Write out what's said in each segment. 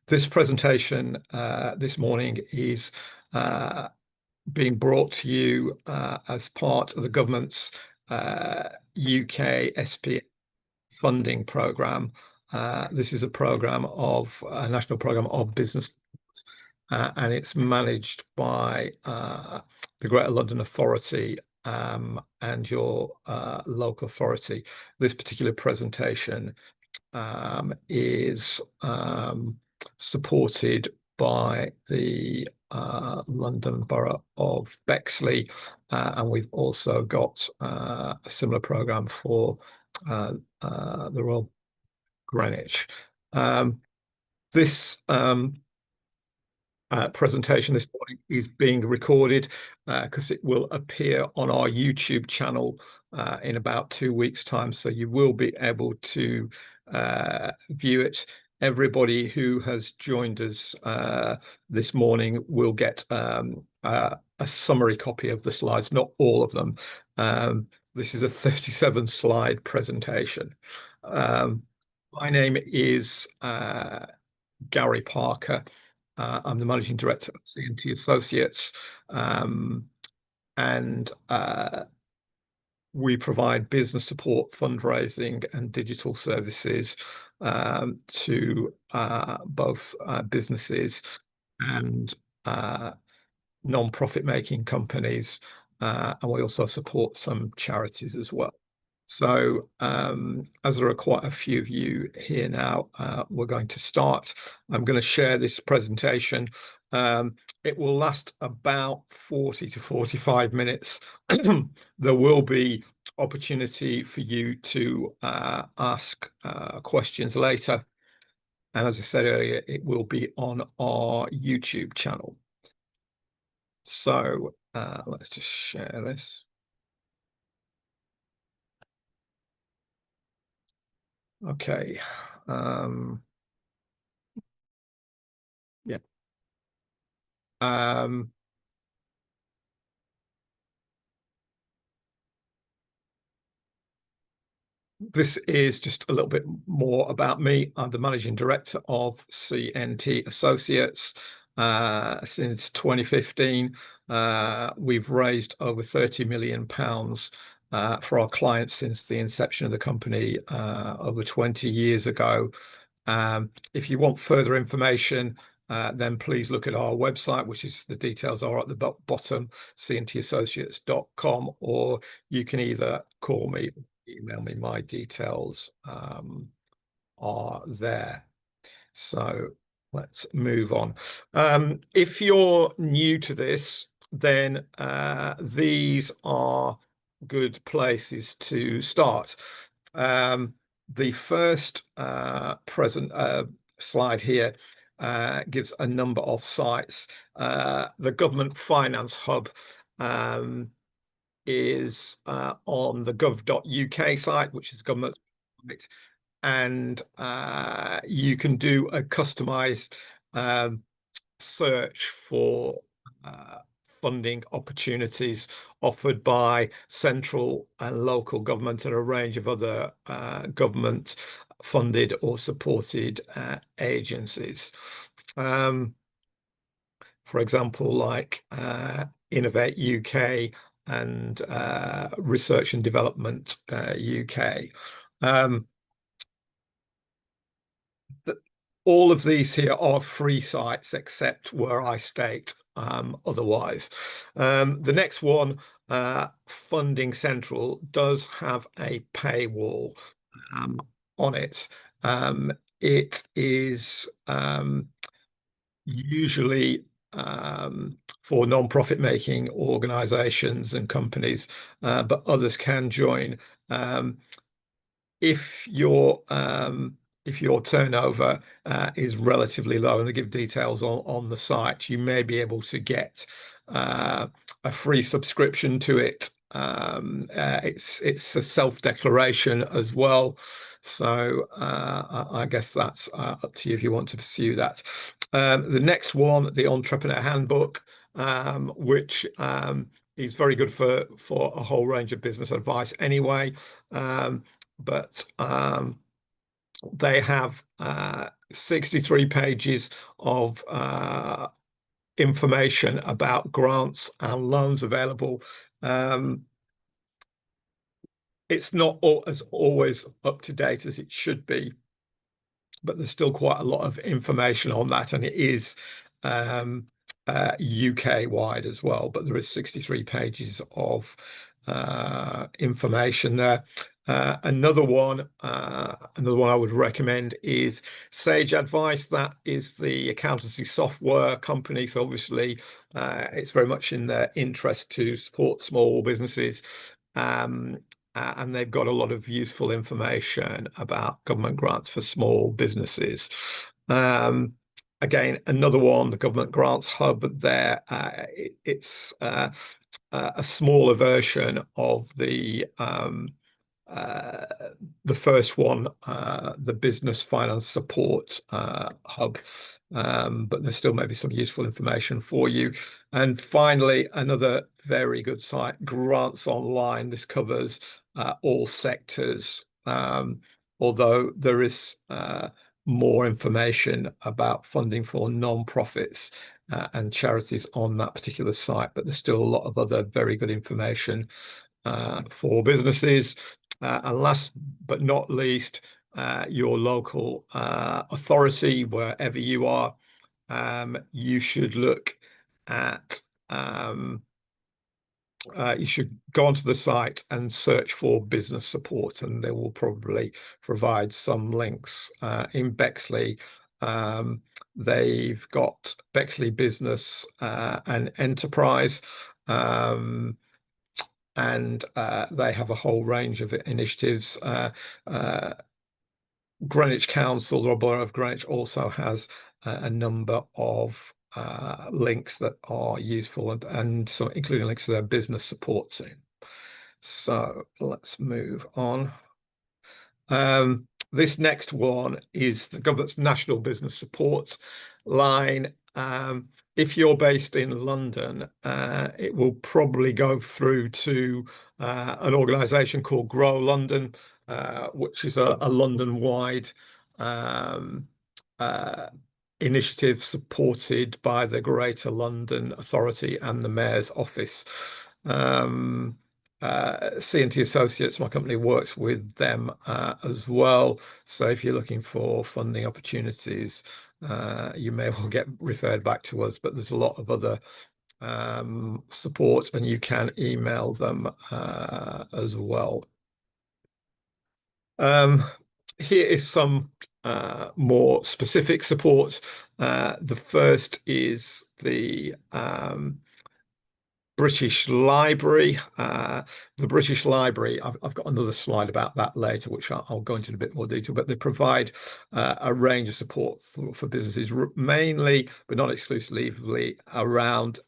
This presentation this morning is being brought to you as part of the government's UK SP funding programme. This is a national programme of business, and it's managed by the Greater London Authority and your local authority. This particular presentation is supported by the London Borough of Bexley, and we've also got a similar programme for the Royal Greenwich. This presentation this morning is being recorded because it will appear on our YouTube channel in about 2 weeks' time, so you will be able to view it. Everybody who has joined us this morning will get a summary copy of the slides, not all of them. This is a 37-slide presentation. My name is Gary Parker. I'm the Managing Director of C&T Associates, and we provide business support, fundraising and digital services to both businesses and non-profit making companies, and we also support some charities as well. So as there are quite a few of you here now, we're going to start. I'm going to share this presentation. It will last about 40 to 45 minutes. There will be opportunity for you to ask questions later. And as I said earlier, it will be on our YouTube channel. So let's just share this. Okay. Yeah. This is just a little bit more about me. I'm the Managing Director of C&T Associates. Since 2015, we've raised over £30 million for our clients since the inception of the company over 20 years ago. If you want further information, then please look at our website, which is the details are at the bottom, cntassociates.com, or you can either call me, email me. My details are there. So let's move on. If you're new to this, then these are good places to start. The first slide here gives a number of sites. The Government Finance Hub is on the gov.uk site, which is government site, and you can do a customized search for funding opportunities offered by central and local government and a range of other government funded or supported agencies. For example, like Innovate UK and Research and Development UK. All of these here are free sites except where I state otherwise. The next one, Funding Central, does have a paywall on it. It is usually for non-profit making organizations and companies, but others can join. If your turnover is relatively low, and they give details on the site, you may be able to get a free subscription to it. It's a self-declaration as well, so I guess that's up to you if you want to pursue that. The next one, the Entrepreneur Handbook, which is very good for a whole range of business advice anyway, but they have 63 pages of information about grants and loans available. It's not as always up to date as it should be, but there's still quite a lot of information on that, and it is UK wide as well. But there is 63 pages of information there. Another one I would recommend is Sage Advice. That is the accountancy software company. So obviously, it's very much in their interest to support small businesses. And they've got a lot of useful information about government grants for small businesses. Again, another one, the Government Grants Hub there. It's a smaller version of the first one, the Business Finance Support Hub, but there still may be some useful information for you. And finally, another very good site, Grants Online. This covers all sectors, although there is more information about funding for non-profits and charities on that particular site, but there's still a lot of other very good information for businesses. And last but not least, your local authority, wherever you are, you should look at you should go onto the site and search for business support, and they will probably provide some links. In Bexley, they've got Bexley Business and Enterprise, and they have a whole range of initiatives. Greenwich Council, the Borough of Greenwich, also has a number of links that are useful, and some including links to their business support team. So let's move on. This next one is the government's National Business Support Line. If you're based in London, it will probably go through to an organisation called Grow London, which is a London-wide initiative supported by the Greater London Authority and the Mayor's Office. C&T Associates, my company, works with them as well. So if you're looking for funding opportunities, you may well get referred back to us, but there's a lot of other support, and you can email them as well. Here is some more specific support. The first is the British Library. The British Library, I've got another slide about that later, which I'll go into in a bit more detail, but they provide a range of support for businesses, mainly, but not exclusively, around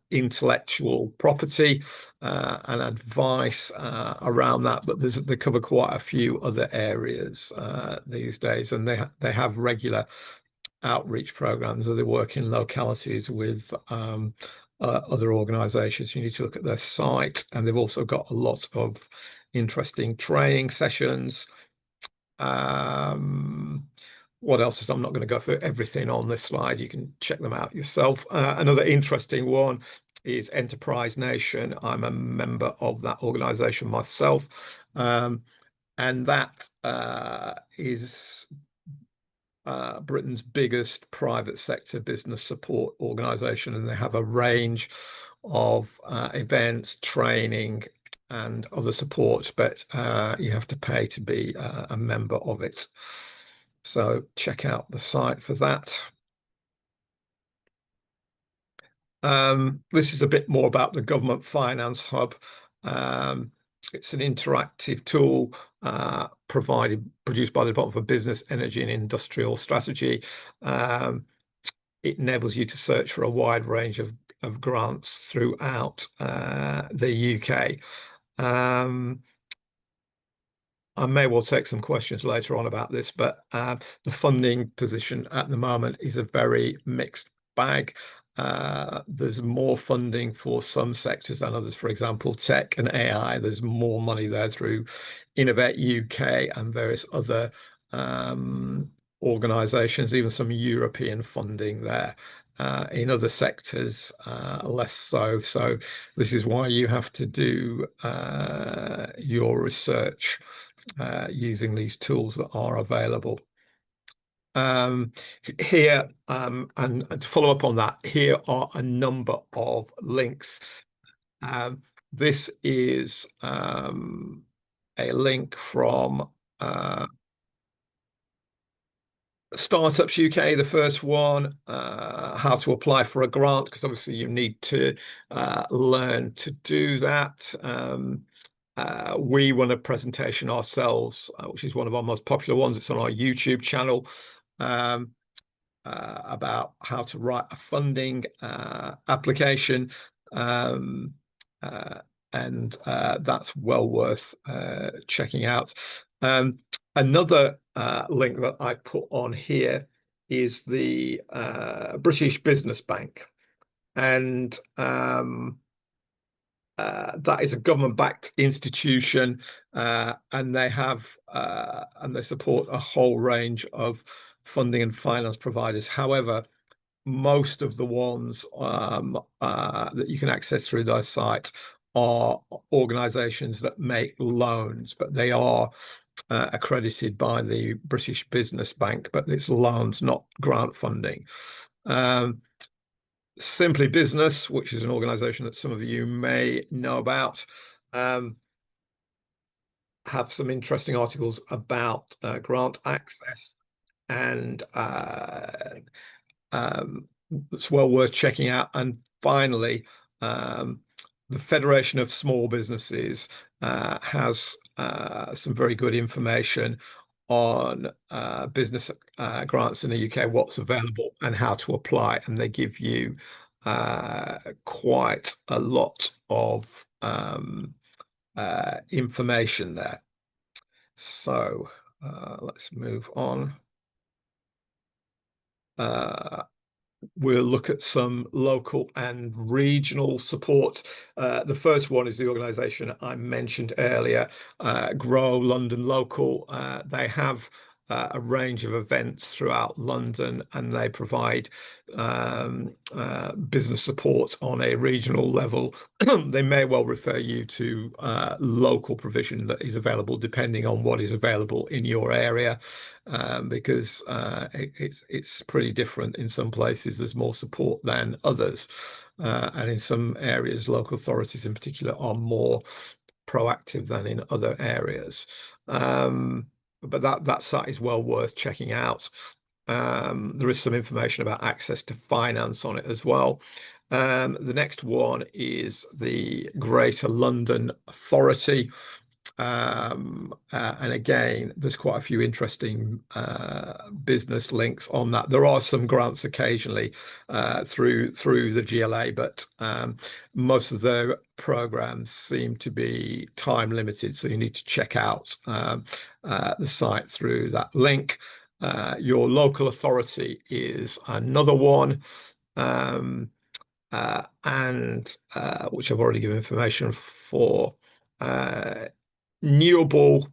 intellectual property and advice around that. But they cover quite a few other areas these days, and they have regular outreach programs, or they work in localities with other organizations. You need to look at their site, and they've also got a lot of interesting training sessions. What else? I'm not going to go through everything on this slide. You can check them out yourself. Another interesting one is Enterprise Nation. I'm a member of that organization myself, and that is Britain's biggest private sector business support organisation, and they have a range of events, training, and other support, but you have to pay to be a member of it. So check out the site for that. This is a bit more about the Government Finance Hub. It's an interactive tool produced by the Department for Business, Energy and Industrial Strategy. It enables you to search for a wide range of grants throughout the UK. I may well take some questions later on about this, but the funding position at the moment is a very mixed bag. There's more funding for some sectors than others. For example, tech and AI, there's more money there through Innovate UK and various other organizations, even some European funding there. In other sectors, less so. So this is why you have to do your research using these tools that are available. Here, and to follow up on that, here are a number of links. This is a link from Startups UK, the first one, how to apply for a grant, because obviously you need to learn to do that. We run a presentation ourselves, which is one of our most popular ones. It's on our YouTube channel, about how to write a funding application. And that's well worth checking out. Another link that I put on here is the British Business Bank, and that is a government-backed institution, and they have and they support a whole range of funding and finance providers. However, most of the ones that you can access through their site are organizations that make loans, but they are accredited by the British Business Bank, but it's loans, not grant funding. Simply Business, which is an organization that some of you may know about, have some interesting articles about grant access, and it's well worth checking out. And finally, the Federation of Small Businesses has some very good information on business grants in the UK, what's available and how to apply, and they give you quite a lot of information there. So let's move on. We'll look at some local and regional support. The first one is the organisation I mentioned earlier, Grow London Local. They have a range of events throughout London, and they provide business support on a regional level. They may well refer you to local provision that is available depending on what is available in your area, because it's pretty different. In some places there's more support than others, and in some areas local authorities in particular are more proactive than in other areas. But that site is well worth checking out. There is some information about access to finance on it as well. The next one is the Greater London Authority. And again, there's quite a few interesting business links on that. There are some grants occasionally through the GLA, but most of the programs seem to be time limited, so you need to check out the site through that link. Your local authority is another one, and which I've already given information for. Newable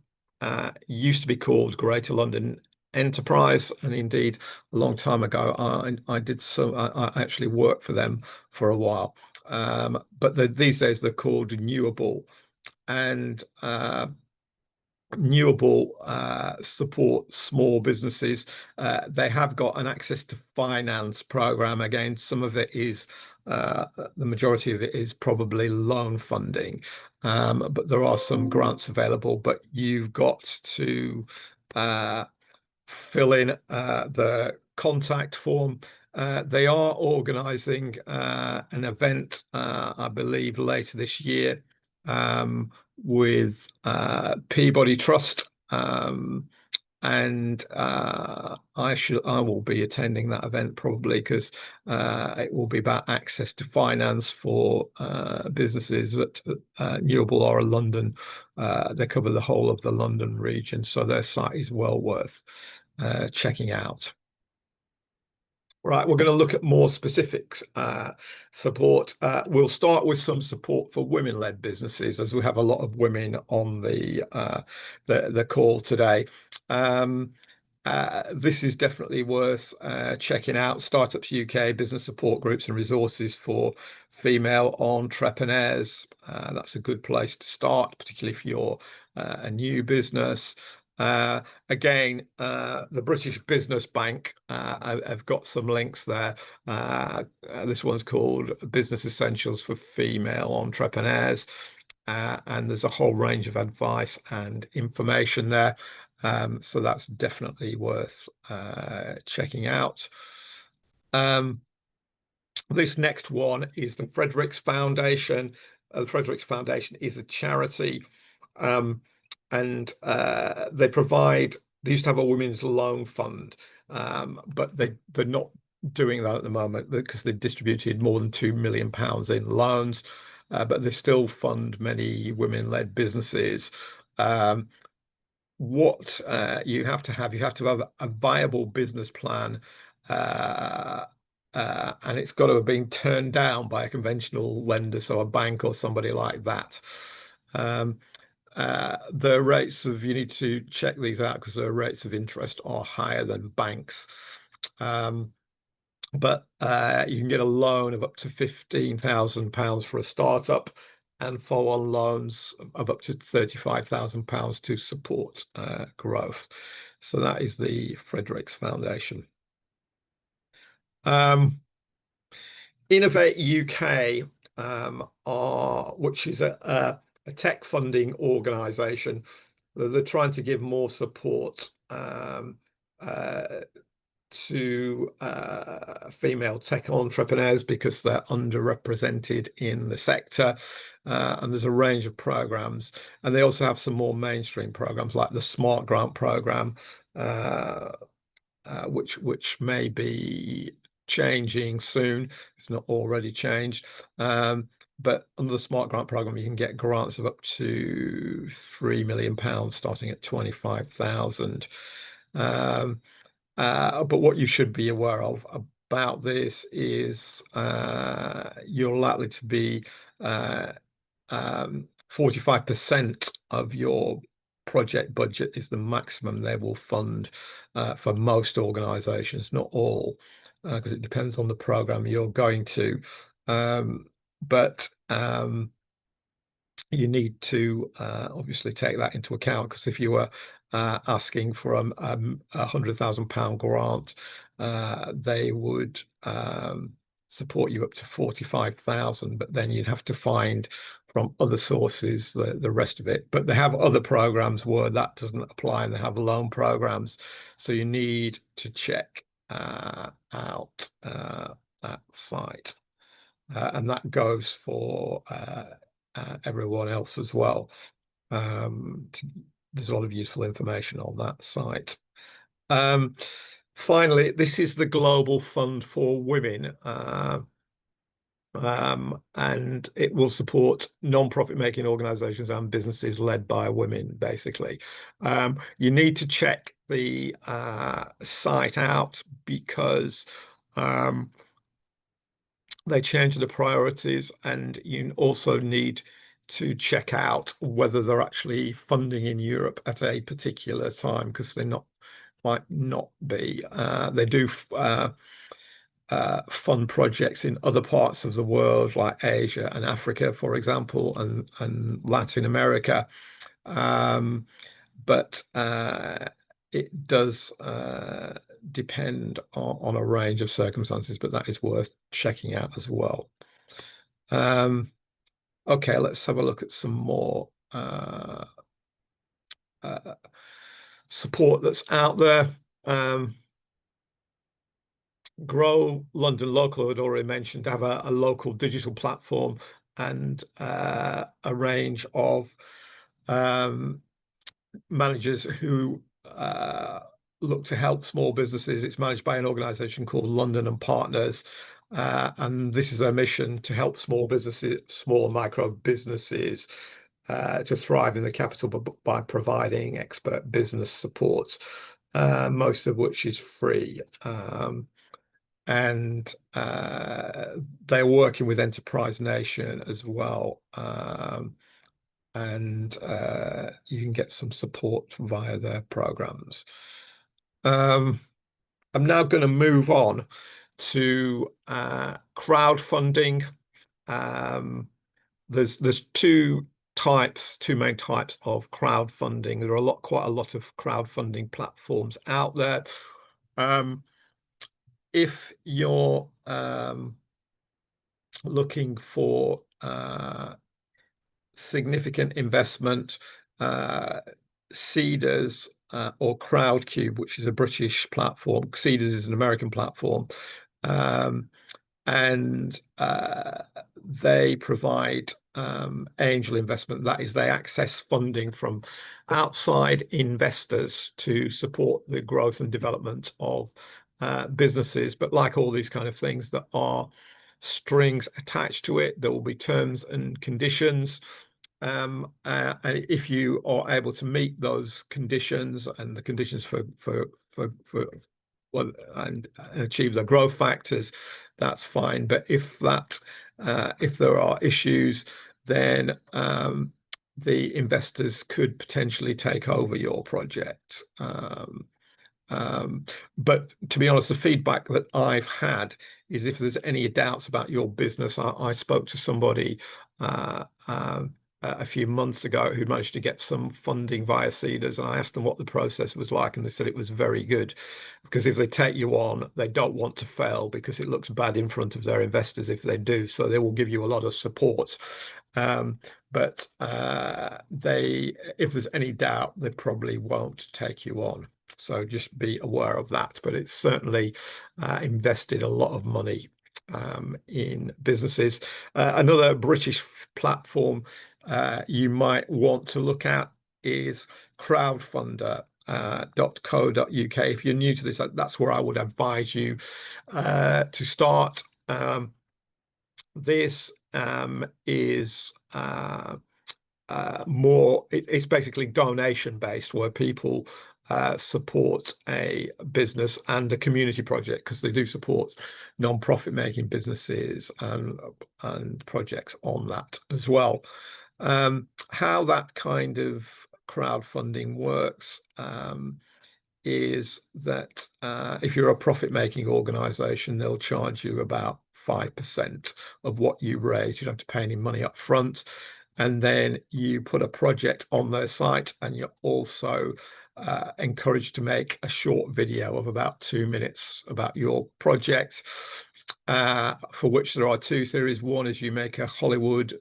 used to be called Greater London Enterprise, and indeed a long time ago I actually worked for them for a while, but these days they're called Newable, and Newable support small businesses. They have got an access to finance program. Again, some of it is the majority of it is probably loan funding, but there are some grants available, but you've got to fill in the contact form. They are organising an event, I believe, later this year with Peabody Trust, and I will be attending that event probably, because it will be about access to finance for businesses. But Newable are a London, they cover the whole of the London region, so their site is well worth checking out. Right, we're going to look at more specific support. We'll start with some support for women-led businesses, as we have a lot of women on the call today. This is definitely worth checking out. Startups UK, business support groups and resources for female entrepreneurs. That's a good place to start, particularly if you're a new business. Again, the British Business Bank, I've got some links there. This one's called Business Essentials for Female Entrepreneurs. And there's a whole range of advice and information there. So that's definitely worth checking out. This next one is the Fredericks Foundation. The Fredericks Foundation is a charity, and they used to have a women's loan fund, but they're not doing that at the moment because they've distributed more than £2 million in loans, but they still fund many women-led businesses. What you have to have a viable business plan, and it's got to have been turned down by a conventional lender, so a bank or somebody like that. The rates of, you need to check these out because the rates of interest are higher than banks. But you can get a loan of up to £15,000 for a startup and follow-on loans of up to £35,000 to support growth. So that is the Fredericks Foundation. Innovate UK, which is a tech funding organisation. They're trying to give more support to female tech entrepreneurs because they're underrepresented in the sector, and there's a range of programs, and they also have some more mainstream programs like the Smart Grant program, which may be changing soon. It's not already changed, but under the Smart Grant program you can get grants of up to £3 million starting at 25,000. But what you should be aware of about this is you're likely to be 45% of your project budget is the maximum they will fund for most organizations, not all, because it depends on the program you're going to. But you need to obviously take that into account, because if you were asking for a £100,000 grant, they would support you up to 45,000, but then you'd have to find from other sources the rest of it. But they have other programs where that doesn't apply, and they have loan programs, so you need to check out that site, and that goes for everyone else as well. There's a lot of useful information on that site. Finally, this is the Global Fund for Women, and it will support non-profit making organizations and businesses led by women, basically. You need to check the site out because they change the priorities, and you also need to check out whether they're actually funding in Europe at a particular time, because they might not be. They do fund projects in other parts of the world, like Asia and Africa, for example, and Latin America. But it does depend on a range of circumstances, but that is worth checking out as well. Okay, let's have a look at some more support that's out there. Grow London Local, I'd already mentioned, to have a local digital platform and a range of managers who look to help small businesses. It's managed by an organization called London and Partners, and this is their mission: to help small businesses, small and micro businesses, to thrive in the capital by providing expert business support, most of which is free. And they're working with Enterprise Nation as well, and you can get some support via their programs. I'm now going to move on to crowdfunding. Um, there's two main types of crowdfunding. There are quite a lot of crowdfunding platforms out there. Um, if you're looking for significant investment, Seedrs or Crowdcube, which is a British platform. Seedrs is an American platform. Um, and they provide angel investment. That is, they access funding from outside investors to support the growth and development of businesses. But like all these kind of things, there are strings attached to it. There will be terms and conditions. And if you are able to meet those conditions and the conditions for well, and achieve the growth factors, that's fine. But if there are issues, then the investors could potentially take over your project. Um, but to be honest, the feedback that I've had is if there's any doubts about your business, I spoke to somebody a few months ago who managed to get some funding via Seedrs, and I asked them what the process was like, and they said it was very good because if they take you on, they don't want to fail because it looks bad in front of their investors if they do. So they will give you a lot of support. But if there's any doubt, they probably won't take you on. So just be aware of that. But it's certainly invested a lot of money in businesses. Another British platform you might want to look at is crowdfunder.co.uk. If you're new to this, that's where I would advise you to start. This is it's basically donation based where people support a business and a community project because they do support non-profit making businesses and projects on that as well. How that kind of crowdfunding works is that if you're a profit-making organization, they'll charge you about 5% of what you raise. You don't have to pay any money up front. And then you put a project on their site, and you're also encouraged to make a short video of about 2 minutes about your project, for which there are two theories. One is you make a Hollywood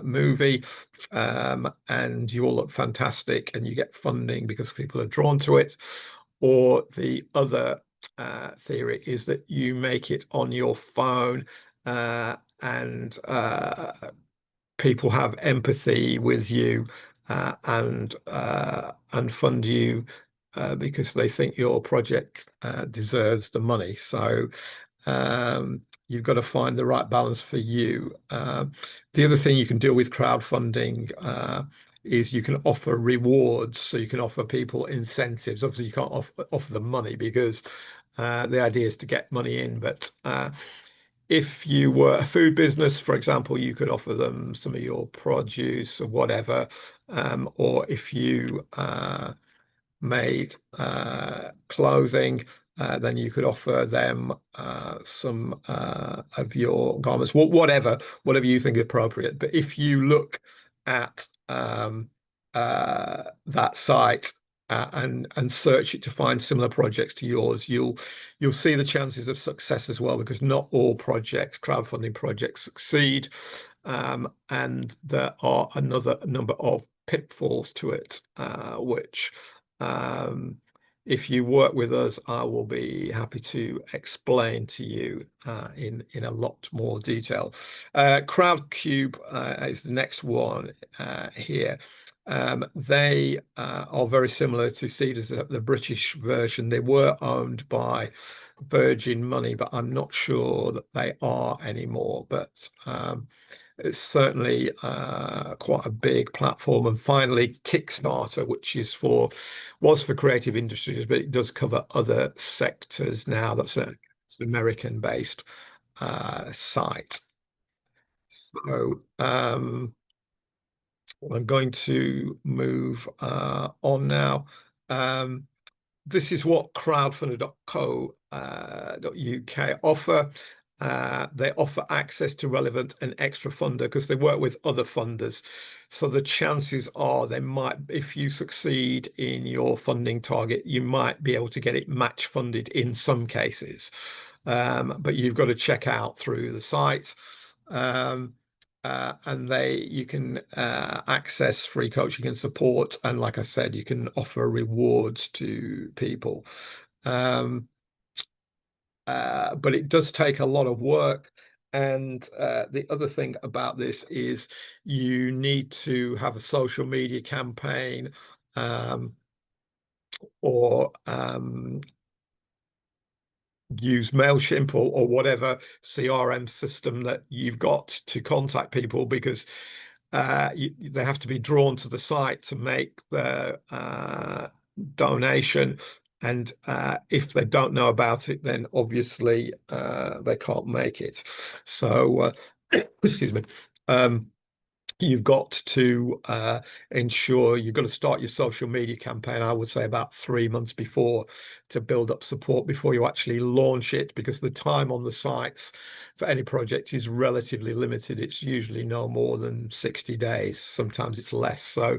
movie, and you all look fantastic and you get funding because people are drawn to it. Or the other theory is that you make it on your phone and people have empathy with you and fund you because they think your project deserves the money. So you've got to find the right balance for you. The other thing you can do with crowdfunding is you can offer rewards. So you can offer people incentives. Obviously, you can't offer them money because the idea is to get money in. But if you were a food business, for example, you could offer them some of your produce or whatever. Or if you made clothing, then you could offer them some of your garments, whatever you think is appropriate. But if you look at that site and search it to find similar projects to yours, you'll see the chances of success as well, because not all crowdfunding projects succeed, and there are another number of pitfalls to it, which if you work with us, I will be happy to explain to you in a lot more detail. Crowdcube is the next one here. They are very similar to Seedrs, the British version. They were owned by Virgin Money, but I'm not sure that they are anymore. But it's certainly quite a big platform. And finally, Kickstarter, which was for creative industries, but it does cover other sectors now. It's an American-based site. So I'm going to move on now. this is what crowdfunder.co.uk offer. They offer access to relevant and extra funder because they work with other funders. So the chances are they might, if you succeed in your funding target, you might be able to get it match funded in some cases. But you've got to check out through the site. And you can access free coaching and support. And like I said, you can offer rewards to people. But it does take a lot of work. And the other thing about this is you need to have a social media campaign or use MailChimp or whatever CRM system that you've got to contact people, because they have to be drawn to the site to make their donation. And if they don't know about it, then obviously they can't make it. So, excuse me. You've got to ensure you've got to start your social media campaign, I would say about 3 months before, to build up support before you actually launch it, because the time on the sites for any project is relatively limited. It's usually no more than 60 days. Sometimes it's less. So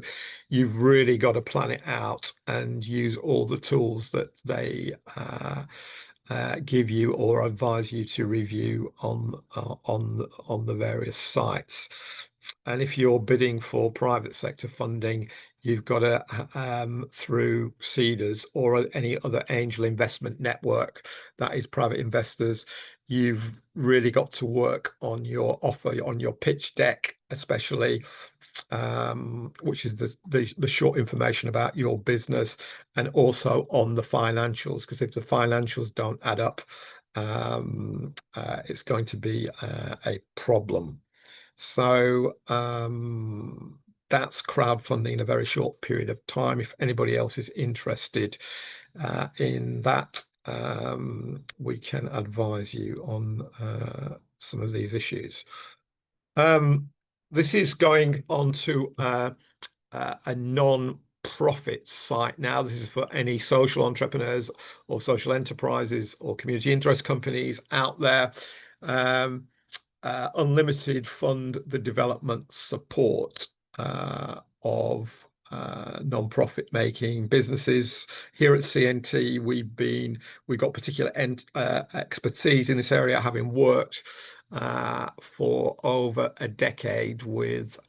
you've really got to plan it out and use all the tools that they give you or advise you to review on the various sites. And if you're bidding for private sector funding, you've got to, through Seedrs or any other angel investment network that is private investors, you've really got to work on your offer, on your pitch deck, especially, which is the short information about your business, and also on the financials, because if the financials don't add up, it's going to be a problem. So that's crowdfunding in a very short period of time. If anybody else is interested in that, we can advise you on some of these issues. This is going on to a non-profit site now. This is for any social entrepreneurs or social enterprises or community interest companies out there. Unlimited fund the development support of non-profit making businesses. Here at CNT, we've got particular expertise in this area, having worked for over a decade with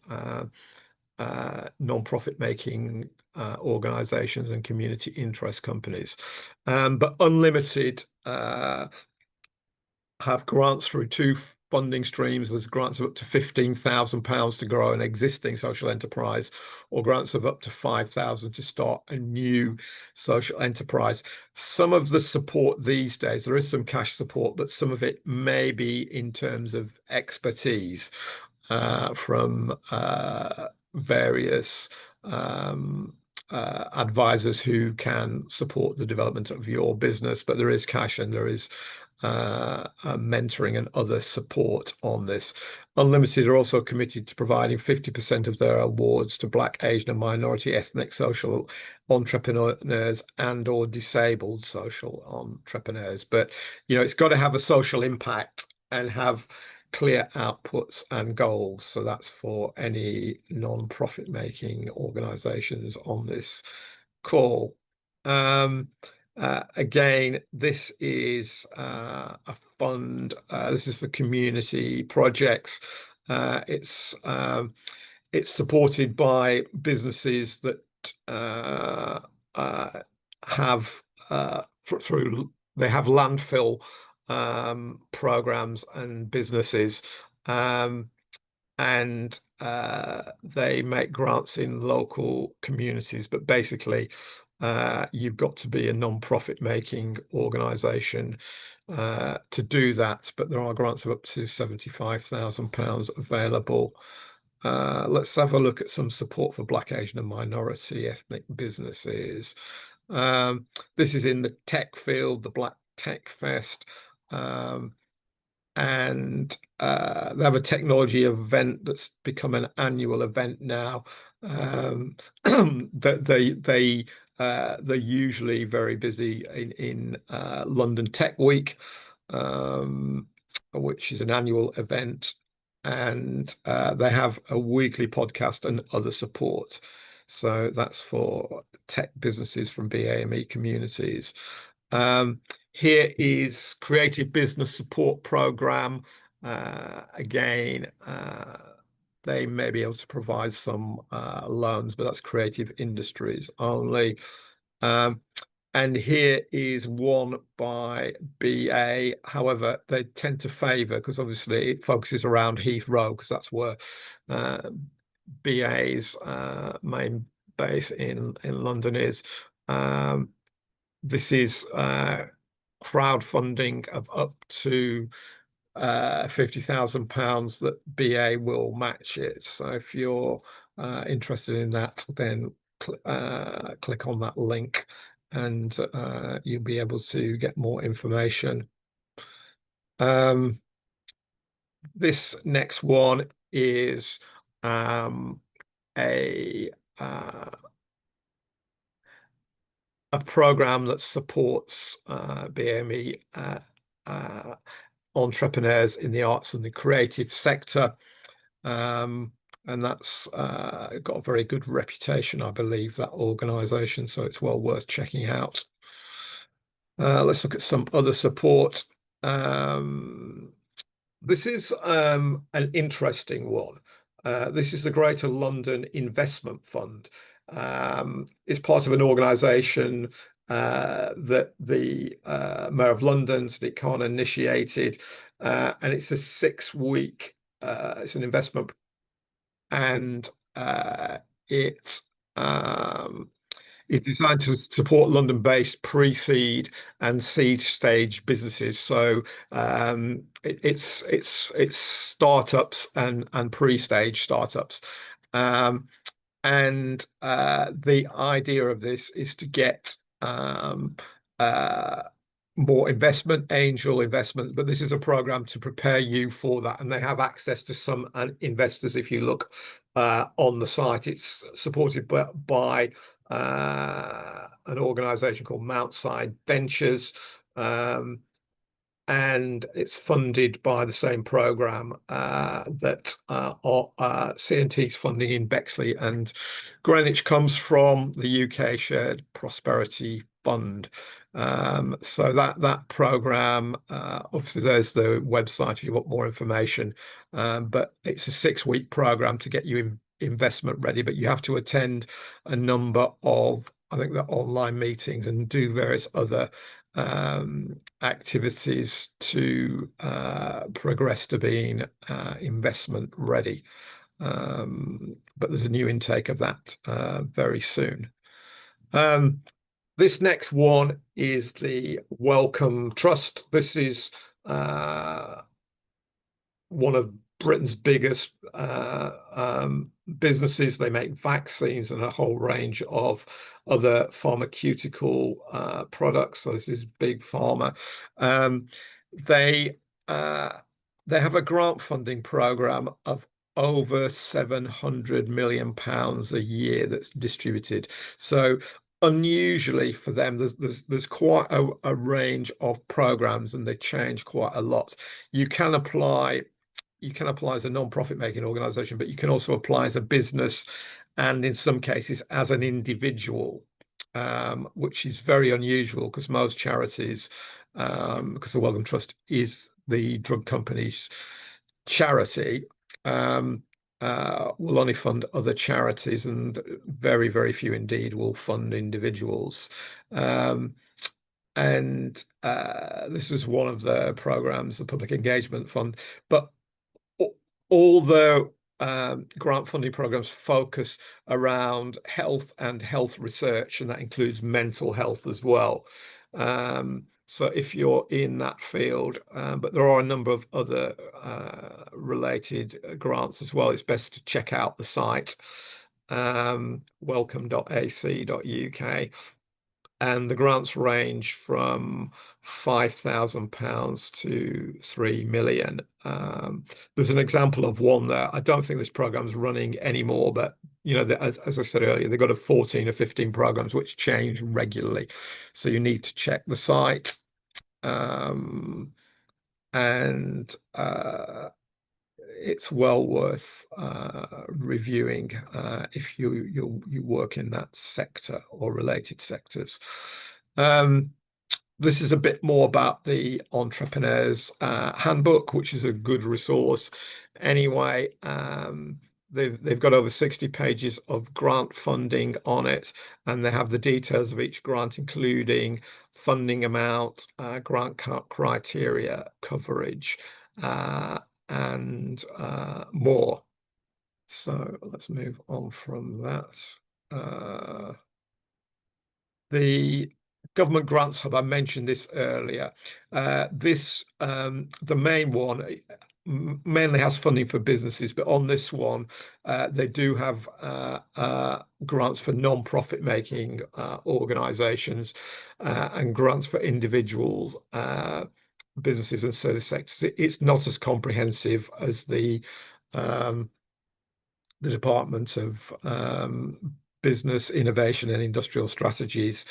non-profit making organizations and community interest companies. But Unlimited have grants through two funding streams. There's grants of up to £15,000 to grow an existing social enterprise, or grants of up to £5,000 to start a new social enterprise. Some of the support these days, there is some cash support, but some of it may be in terms of expertise from various advisors who can support the development of your business. But there is cash and there is mentoring and other support on this. Unlimited are also committed to providing 50% of their awards to Black, Asian and minority ethnic social entrepreneurs and or disabled social entrepreneurs. But, it's got to have a social impact and have clear outputs and goals. So that's for any non-profit making organizations on this call. Again, this is a fund. This is for community projects. It's supported by businesses that have they have landfill programs and businesses, and they make grants in local communities. But basically, you've got to be a non-profit making organization to do that. But there are grants of up to £75,000 available. Let's have a look at some support for Black, Asian and minority ethnic businesses. This is in the tech field, the Black Tech Fest. And they have a technology event that's become an annual event now. That they They're usually very busy in London Tech Week, which is an annual event, and they have a weekly podcast and other support. So that's for tech businesses from BAME communities. Here is Creative Business Support Program. Again, they may be able to provide some loans, but that's creative industries only. And here is one by BA. However, they tend to favour, because obviously it focuses around Heathrow, because that's where BA's main base in London is. This is crowdfunding of up to £50,000 that BA will match it. So if you're interested in that, then click on that link and you'll be able to get more information. This next one is a program that supports BAME entrepreneurs in the arts and the creative sector. And that's got a very good reputation, I believe, that organization, so it's well worth checking out. Let's look at some other support. This is an interesting one. This is the Greater London Investment Fund. It's part of an organisation that the Mayor of London, Sadiq Khan, initiated, and it's a 6-week. It's an investment, and it's designed to support London-based pre-seed and seed stage businesses. So it's startups and pre-stage startups. And the idea of this is to get more angel investment, but this is a program to prepare you for that, and they have access to some investors. If you look on the site, it's supported by an organization called Mountside Ventures, and it's funded by the same program that CNT's funding in Bexley, and Greenwich comes from the UK Shared Prosperity Fund. So that program, obviously there's the website if you want more information, but it's a 6-week program to get you investment ready, but you have to attend a number of, I think, the online meetings and do various other activities to progress to being investment ready. But there's a new intake of that very soon. This next one is the Wellcome Trust. This is one of Britain's biggest businesses. They make vaccines and a whole range of other pharmaceutical products. So this is big pharma. They have a grant funding program of over £700 million a year that's distributed. So unusually for them, there's quite a range of programs, and they change quite a lot. You can apply as a non-profit making organization, but you can also apply as a business, and in some cases as an individual, which is very unusual, because most charities, because the Wellcome Trust is the drug company's charity, will only fund other charities, and very, very few indeed will fund individuals. And this was one of the programs, the Public Engagement Fund. But although grant funding programs focus around health and health research, and that includes mental health as well. So if you're in that field, but there are a number of other related grants as well, it's best to check out the site, wellcome.ac.uk. and the grants range from £5,000 to 3 million. There's an example of one there. I don't think this program's running anymore, but as I said earlier, they've got 14 or 15 programs which change regularly. So you need to check the site. And it's well worth reviewing if you work in that sector or related sectors. This is a bit more about the Entrepreneur's Handbook, which is a good resource. Anyway, they've got over 60 pages of grant funding on it, and they have the details of each grant, including funding amount, grant criteria, coverage, and more. So let's move on from that. The Government Grants Hub, I mentioned this earlier. The main one mainly has funding for businesses, but on this one, they do have grants for non-profit making organizations and grants for individuals, businesses and service sectors. It's not as comprehensive as the Department of Business, Innovation and Industrial Strategies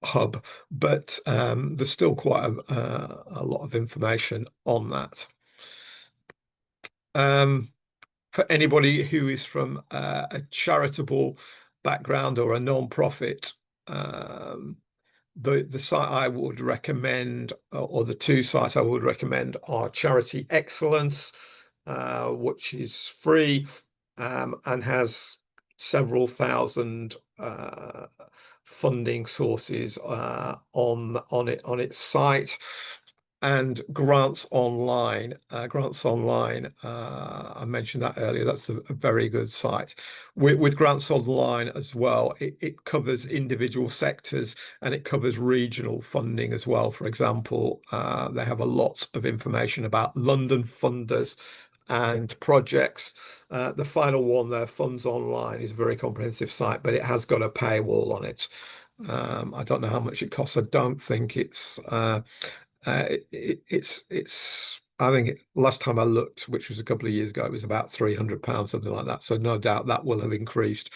hub, but there's still quite a lot of information on that. For anybody who is from a charitable background or a non-profit, the site I would recommend, or the two sites I would recommend, are Charity Excellence, which is free and has several thousand funding sources on its site, and Grants Online. I mentioned that earlier. That's a very good site. With Grants Online as well, it covers individual sectors and it covers regional funding as well. For example, they have a lot of information about London funders and projects. The final one there, Funds Online, is a very comprehensive site, but it has got a paywall on it. I don't know how much it costs. I don't think it's I think last time I looked, which was a couple of years ago, it was about £300, something like that. So no doubt that will have increased,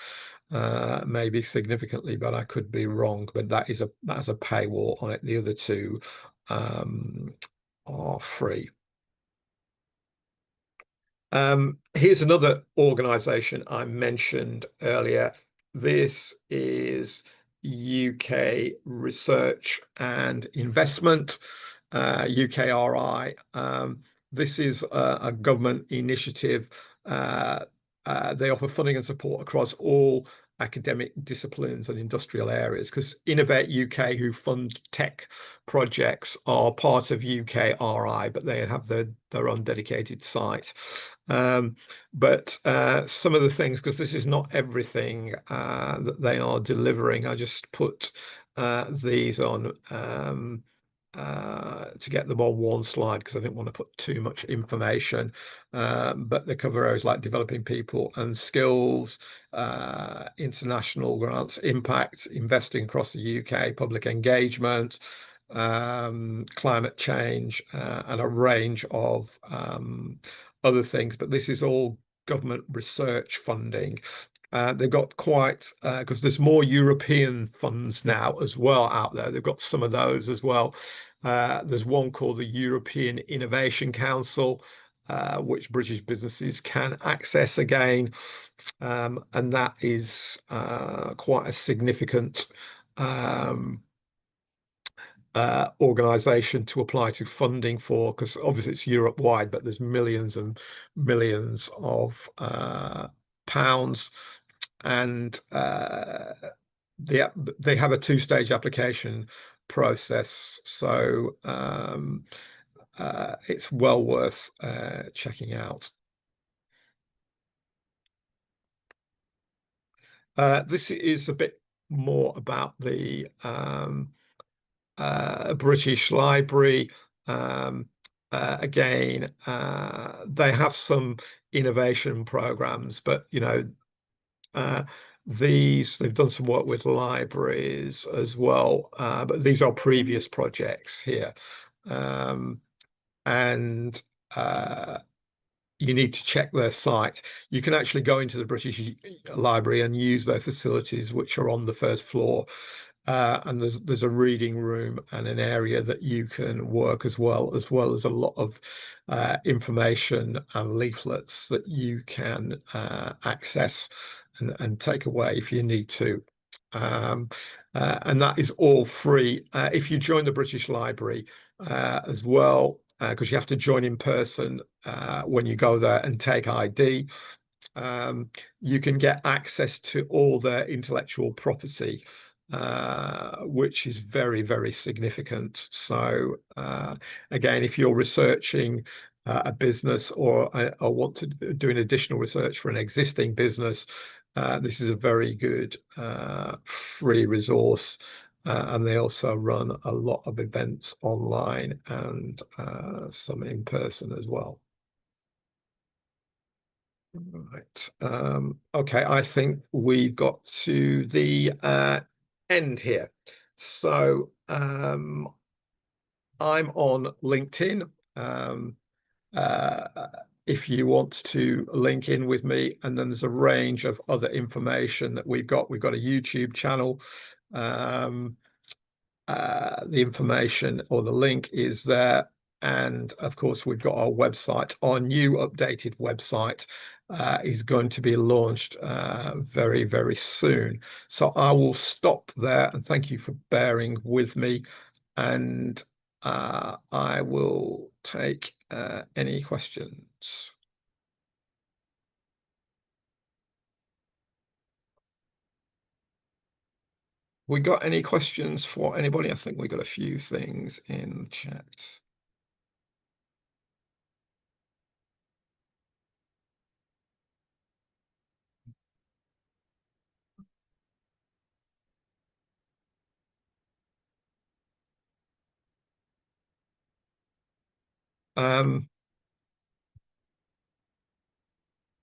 maybe significantly, but I could be wrong. But that has a paywall on it. The other two are free. Here's another organization I mentioned earlier. This is UK Research and Investment, UKRI. This is a government initiative. They offer funding and support across all academic disciplines and industrial areas, because Innovate UK, who fund tech projects, are part of UKRI, but they have their own dedicated site. But some of the things, because this is not everything that they are delivering, I just put these on to get them on one slide because I didn't want to put too much information. But they cover areas like developing people and skills, international grants, impact, investing across the UK, public engagement, climate change, and a range of other things. But this is all government research funding. They've got quite, because there's more European funds now as well out there. They've got some of those as well. There's one called the European Innovation Council, which British businesses can access again. And that is quite a significant organization to apply to funding for, because obviously it's Europe wide, but there's millions and millions of pounds, and they have a two-stage application process, so it's well worth checking out. This is a bit more about the British Library. Again, they have some innovation programs, but they've done some work with libraries as well, but these are previous projects here. And you need to check their site. You can actually go into the British Library and use their facilities, which are on the first floor. And there's a reading room and an area that you can work as well as a lot of information and leaflets that you can access and take away if you need to. Um, and that is all free. If you join the British Library as well, because you have to join in person when you go there and take ID. You can get access to all their intellectual property, which is very, very significant. So again, if you're researching a business or want to doing additional research for an existing business, this is a very good free resource. And they also run a lot of events online and some in person as well. Right. Okay, I think we've got to the end here. So I'm on LinkedIn. Uh, if you want to link in with me, and then there's a range of other information that we've got. We've got a YouTube channel. The information or the link is there. And of course, we've got our website. Our new updated website is going to be launched very, very soon. So I will stop there and thank you for bearing with me. And I will take any questions. We got any questions for anybody? I think we got a few things in the chat.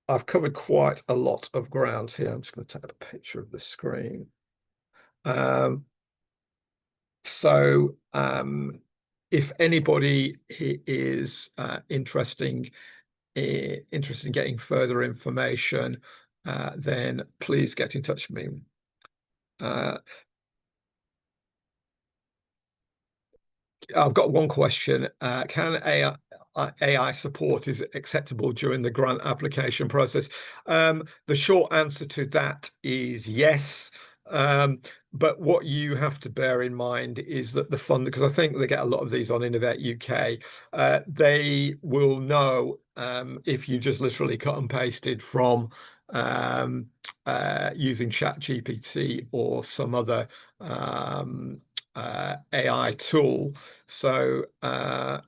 I've covered quite a lot of ground here. I'm just going to take a picture of the screen. Um, so if anybody is interested in getting further information, then please get in touch with me. I've got one question. Can AI support is acceptable during the grant application process? The short answer to that is yes. But what you have to bear in mind is that the fund, because I think they get a lot of these on Innovate UK, they will know if you just literally cut and pasted from using ChatGPT or some other AI tool. So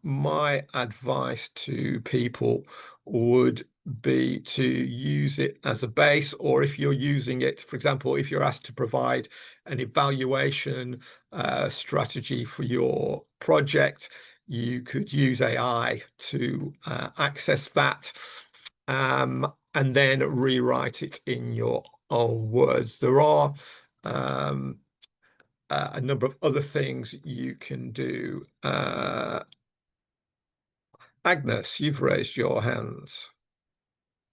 my advice to people would be to use it as a base, or if you're using it, for example, if you're asked to provide an evaluation strategy for your project, you could use AI to access that and then rewrite it in your own words. There are a number of other things you can do. Agnes, you've raised your hands.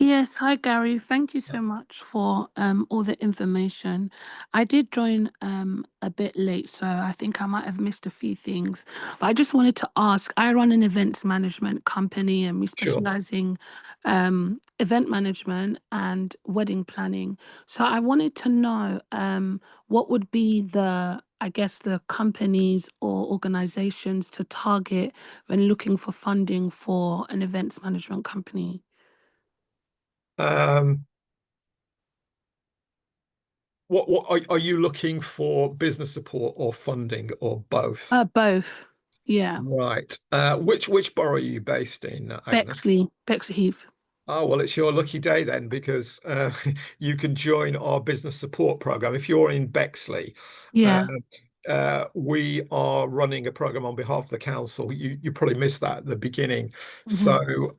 Yes, hi Gary. Thank you so much for all the information. I did join a bit late, so I think I might have missed a few things. But I just wanted to ask, I run an events management company and we Sure. specialize in event management and wedding planning. So I wanted to know what would be I guess the companies or organizations to target when looking for funding for an events management company. What are you looking for, business support or funding or both? Both. Yeah. Right. Which borough are you based in, Agnes? Bexley Heath. Oh, well, it's your lucky day then, because you can join our business support program. If you're in Bexley, Yeah. we are running a program on behalf of the council. You probably missed that at the beginning. Mhm. So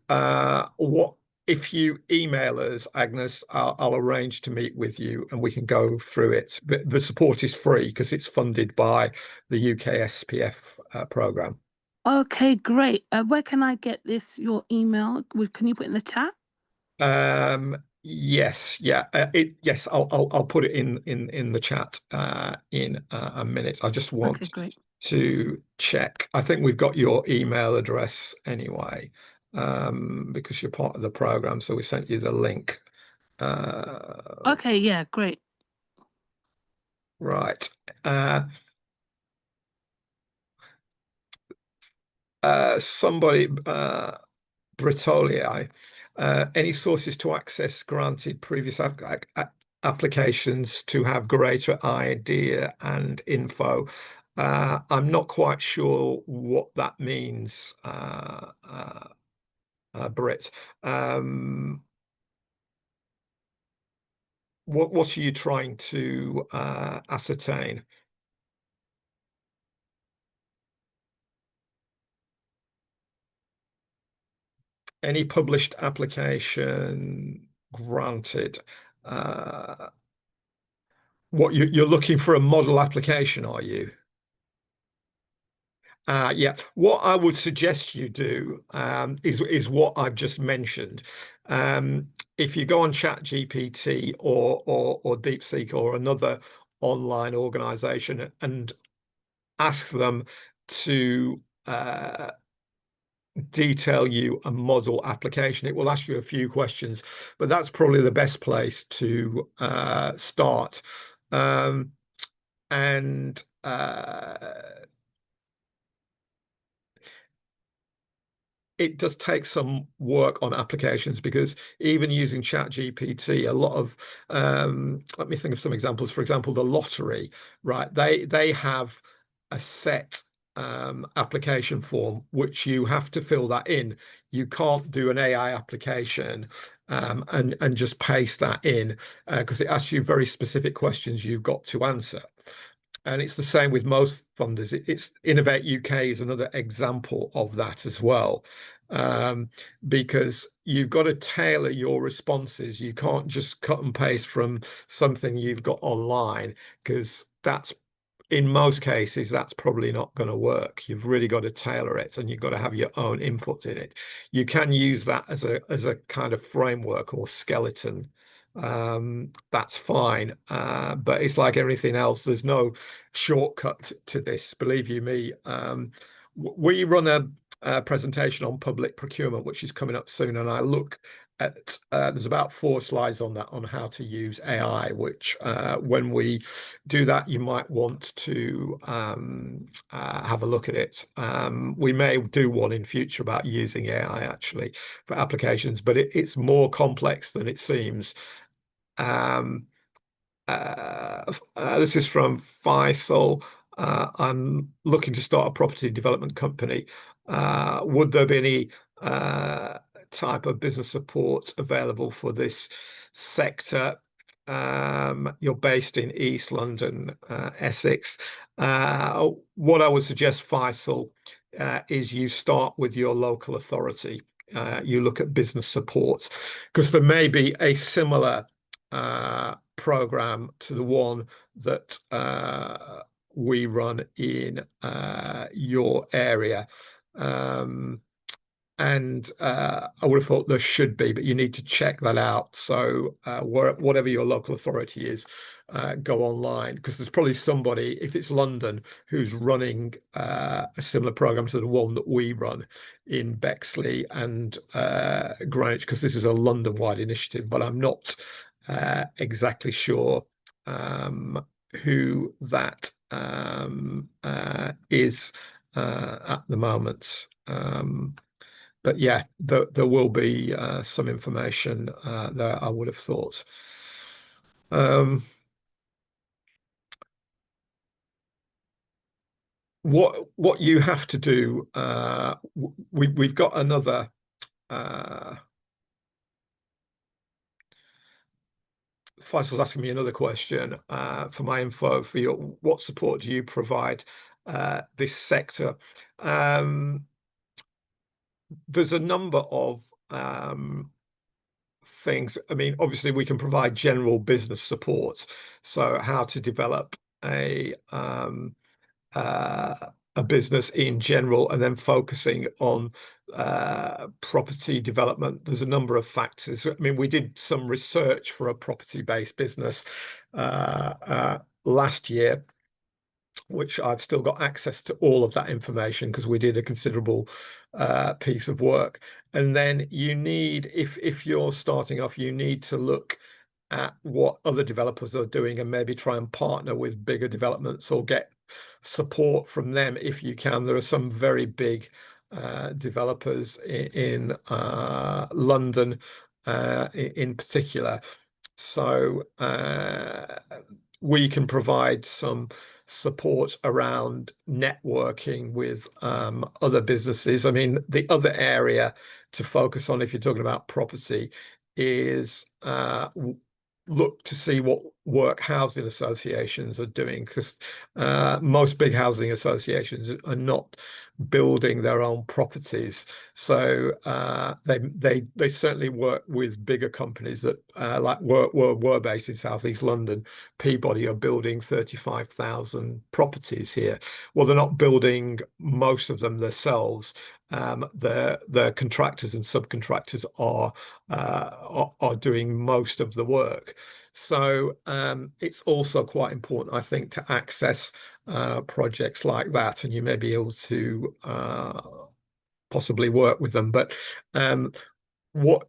what if you email us, Agnes, I'll arrange to meet with you and we can go through it. But the support is free because it's funded by the UK SPF program. Okay, great. Where can I get this? Your email? Can you put in the chat? Yes, yeah, yes, I'll put it in the chat in a minute. I just Okay, want great. to check. I think we've got your email address anyway, because you're part of the program, so we sent you the link. Okay, yeah, great. Right. Somebody, Britoli, any sources to access granted previous applications to have greater idea and info. I'm not quite sure what that means, Brit. What are you trying to ascertain? Any published application granted? What you're looking for a model application, are you? Yeah, what I would suggest you do is what I've just mentioned. If you go on ChatGPT or DeepSeek or another online organization and ask them to detail you a model application, it will ask you a few questions, but that's probably the best place to start. And it does take some work on applications because even using ChatGPT, a lot of let me think of some examples. For example, the lottery, right? They have a set application form which you have to fill that in. You can't do an AI application and just paste that in because it asks you very specific questions you've got to answer. And it's the same with most funders. It's Innovate UK is another example of that as well, um, because you've got to tailor your responses. You can't just cut and paste from something you've got online because that's in most cases, that's probably not going to work. You've really got to tailor it and you've got to have your own input in it. You can use that as a kind of framework or skeleton. That's fine. But it's like everything else. There's no shortcut to this. Believe you me. We run a presentation on public procurement, which is coming up soon, and I look at there's about 4 slides on that on how to use AI, which when we do that, you might want to have a look at it. We may do one in future about using AI actually for applications, but it's more complex than it seems. Um, this is from Faisal. I'm looking to start a property development company. Would there be any type of business support available for this sector? You're based in East London, Essex. What I would suggest, Faisal, is you start with your local authority. You look at business support because there may be a similar program to the one that we run in your area. And I would have thought there should be, but you need to check that out. So whatever your local authority is, go online because there's probably somebody, if it's London, who's running a similar program to the one that we run in Bexley and Greenwich, because this is a London-wide initiative, but I'm not exactly sure who that is at the moment. But yeah, there will be some information there, I would have thought. What you have to do, we've got another Faisal's asking me another question for my info for your, what support do you provide this sector? There's a number of things. I mean, obviously we can provide general business support. So how to develop a business in general, and then focusing on property development. There's a number of factors. I mean, we did some research for a property-based business last year, which I've still got access to all of that information because we did a considerable piece of work. And then you need, if you're starting off, you need to look at what other developers are doing and maybe try and partner with bigger developments or get support from them if you can. There are some very big developers in London in particular. So we can provide some support around networking with other businesses. I mean, the other area to focus on if you're talking about property is look to see what work housing associations are doing, because most big housing associations are not building their own properties. So they certainly work with bigger companies that like were based in Southeast London. Peabody are building 35,000 properties here. Well, they're not building most of them themselves. The contractors and subcontractors are doing most of the work. So it's also quite important, I think, to access projects like that, and you may be able to possibly work with them. But what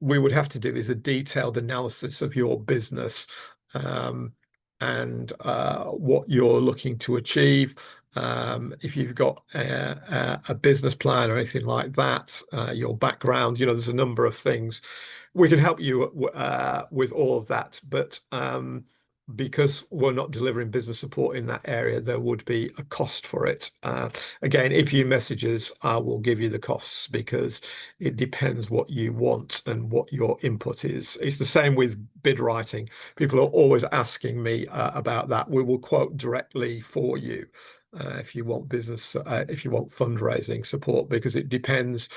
we would have to do is a detailed analysis of your business and what you're looking to achieve. If you've got a business plan or anything like that, your background, there's a number of things. We can help you with all of that, but because we're not delivering business support in that area, there would be a cost for it. Again, if you message us, I will give you the costs, because it depends what you want and what your input is. It's the same with bid writing. People are always asking me about that. We will quote directly for you if you want if you want fundraising support, because it depends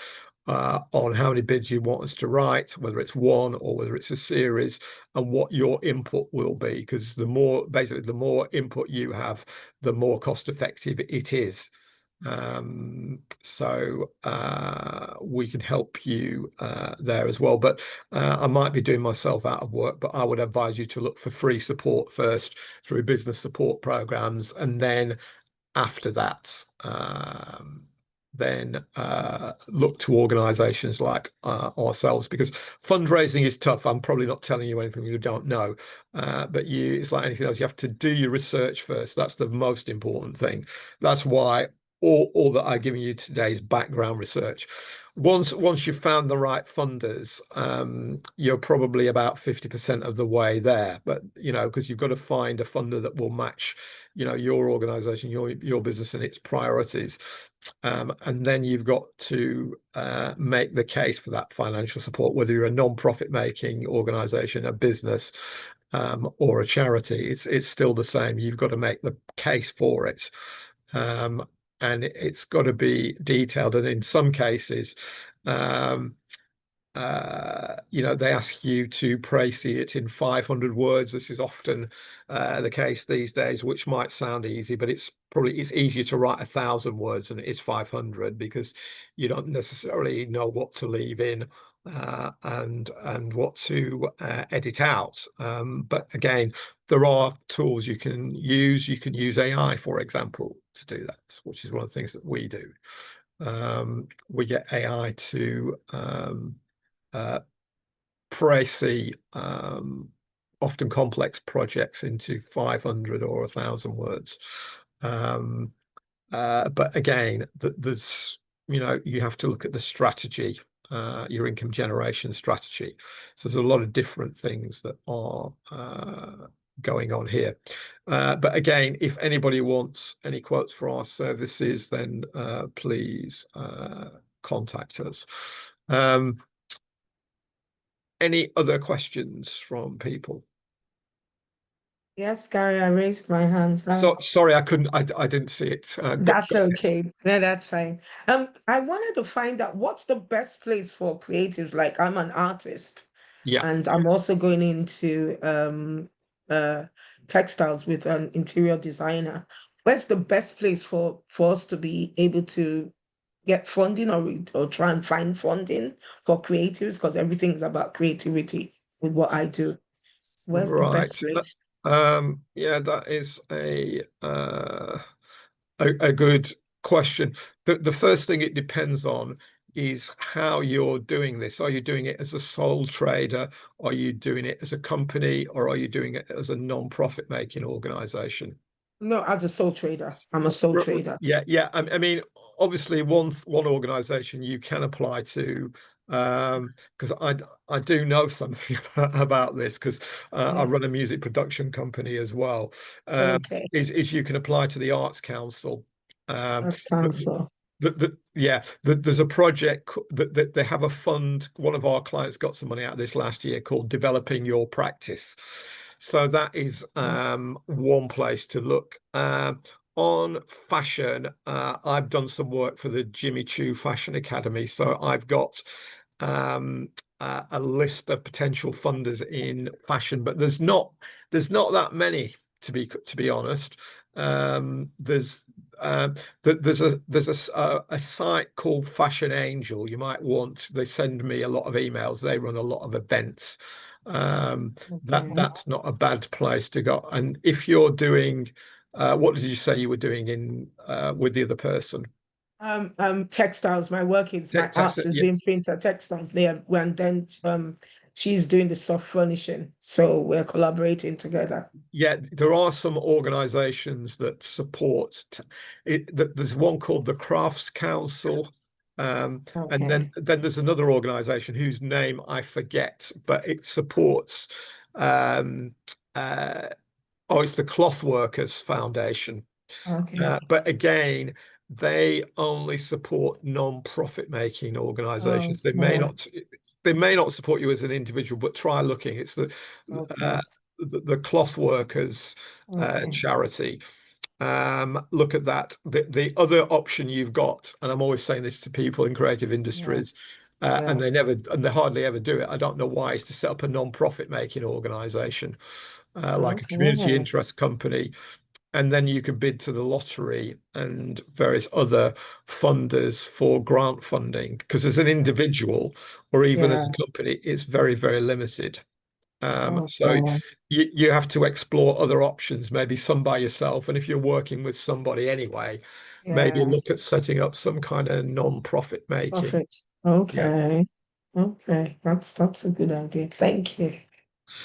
on how many bids you want us to write, whether it's one or whether it's a series, and what your input will be. Because the more input you have, the more cost effective it is. So we can help you there as well. But I might be doing myself out of work, but I would advise you to look for free support first through business support programs, and then after that, then look to organizations like ourselves, because fundraising is tough. I'm probably not telling you anything you don't know, but it's like anything else. You have to do your research first. That's the most important thing. That's why all that I've given you today is background research. Once you've found the right funders, you're probably about 50% of the way there. But because you've got to find a funder that will match, your organization, your business, and its priorities. And then you've got to make the case for that financial support, whether you're a non-profit making organization, a business, or a charity. It's still the same. You've got to make the case for it. And it's got to be detailed. And in some cases, they ask you to praise it in 500 words. This is often the case these days, which might sound easy, but it's easier to write 1,000 words than it is 500, because you don't necessarily know what to leave in and what to edit out. But again, there are tools you can use. You can use AI, for example, to do that, which is one of the things that we do. We get AI to pricey, often complex projects into 500 or 1,000 words. But again, there's, you have to look at the strategy, your income generation strategy. So there's a lot of different things that are going on here. But again, if anybody wants any quotes for our services, then please contact us. Any other questions from people? Yes, Gary, I raised my hand. So sorry, I didn't see it. That's okay. No, that's fine. I wanted to find out what's the best place for creatives. Like, I'm an artist. Yeah. And I'm also going into textiles with an interior designer. Where's the best place for us to be able to get funding, or try and find funding for creatives? Because everything is about creativity with what I do. Where's the best Right. place? Yeah, that is a good question. The first thing it depends on is how you're doing this. Are you doing it as a sole trader? Are you doing it as a company? Or are you doing it as a non-profit making organization? No, as a sole trader. I'm a sole trader. Yeah, yeah. I mean, obviously, one organization you can apply to, because I do know something about this, because I run a music production company as well. Okay. Is you can apply to the Arts Council. Arts But Council. there's a project that they have a fund. One of our clients got some money out of this last year called Developing Your Practice. So that is one place to look. On fashion, I've done some work for the Jimmy Choo Fashion Academy. So I've got a list of potential funders in fashion, but there's not that many, to be honest. There's a site called Fashion Angel. You might want. They send me a lot of emails. They run a lot of events. Okay. That's not a bad place to go. And if you're doing, what did you say you were doing in with the other person? Textiles. My work is my arts is Yeah, being printed textiles there, and then she's doing the soft furnishing. So we're collaborating together. yeah. There are some organisations that support it. There's one called the Crafts Council. And Okay. then there's another organization whose name I forget, but it supports um, uh, it's the Cloth Workers Foundation. Okay. But again, they only support non-profit making organizations. Okay. They may not support you as an individual, but try looking. It's Okay. uh, the Cloth Workers Okay. charity. Look at that. The other option you've got, and I'm always saying this to people in creative Yeah. industries, Yeah. and they hardly ever do it. I don't know why, is to set up a non-profit making organization, like a community Okay. interest company, and then you can bid to the lottery and various other funders for grant funding. Because as an individual or even as Yeah. a company, it's very, very limited. So Okay. you have to explore other options, maybe some by yourself. And if you're working with somebody anyway, maybe Yeah. look at setting up some kind of non-profit making. Perfect. Yeah. Okay. Okay. That's a good idea. Thank you.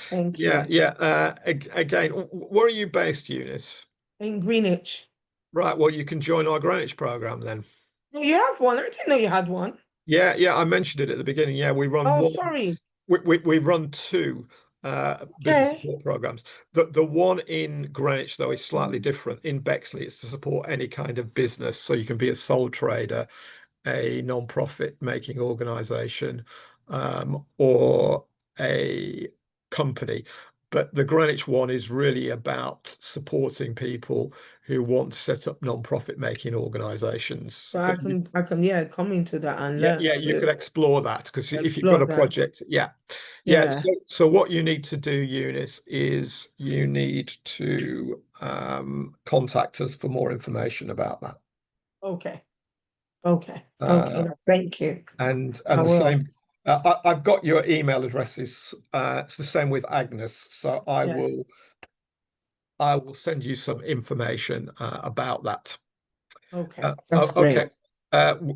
Thank Yeah. you. Yeah. Again, where are you based, Eunice? In Greenwich. Right. Well, you can join our Greenwich program then. Oh, you have one. I didn't know you had one. Yeah. Yeah. I mentioned it at the beginning. Yeah. We run Oh, one. sorry. We run two business Okay. support programs. The one in Greenwich, though, is slightly different. In Bexley, it's to support any kind of business. So you can be a sole trader, a non-profit making organization, or a company. But the Greenwich one is really about supporting people who want to set up non-profit making organizations. So But yeah, come into that and yeah, learn yeah, you to could explore that, because if you've got explore a that. project, yeah, yeah. Yeah. So what you need to do, Eunice, is you need to contact us for more information about that. Okay. Okay. Okay. Uh, No, thank you. and I the will. same, I've got your email addresses. It's the same with Agnes, so Yeah. I will send you some information about that. Okay. That's Okay. great.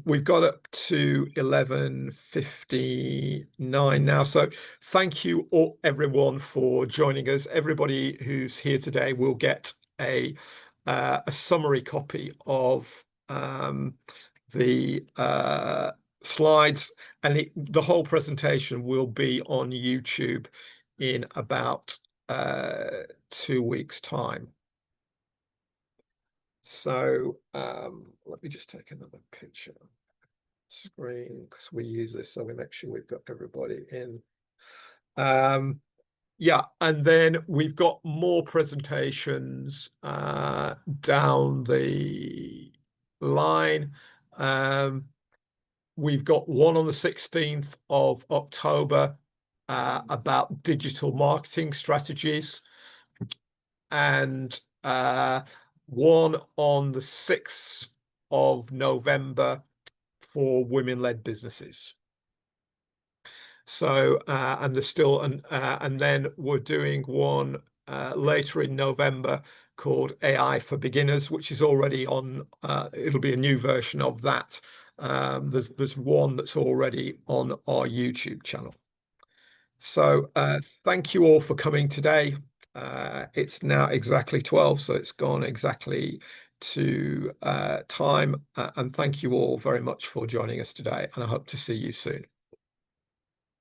We've got up to 11:59 now. So thank you all, everyone, for joining us. Everybody who's here today will get a summary copy of the slides, and the whole presentation will be on YouTube in about 2 weeks' time. So let me just take another picture screen, because we use this, so we make sure we've got everybody in. Yeah, and then we've got more presentations down the line. We've got one on the 16th of October, about digital marketing strategies, and one on the 6th of November for women-led businesses. So, and there's still, and then we're doing one later in November called AI for Beginners, which is already on, it'll be a new version of that. There's one that's already on our YouTube channel. So thank you all for coming today. It's now exactly 12, so it's gone exactly to time. And thank you all very much for joining us today, and I hope to see you soon.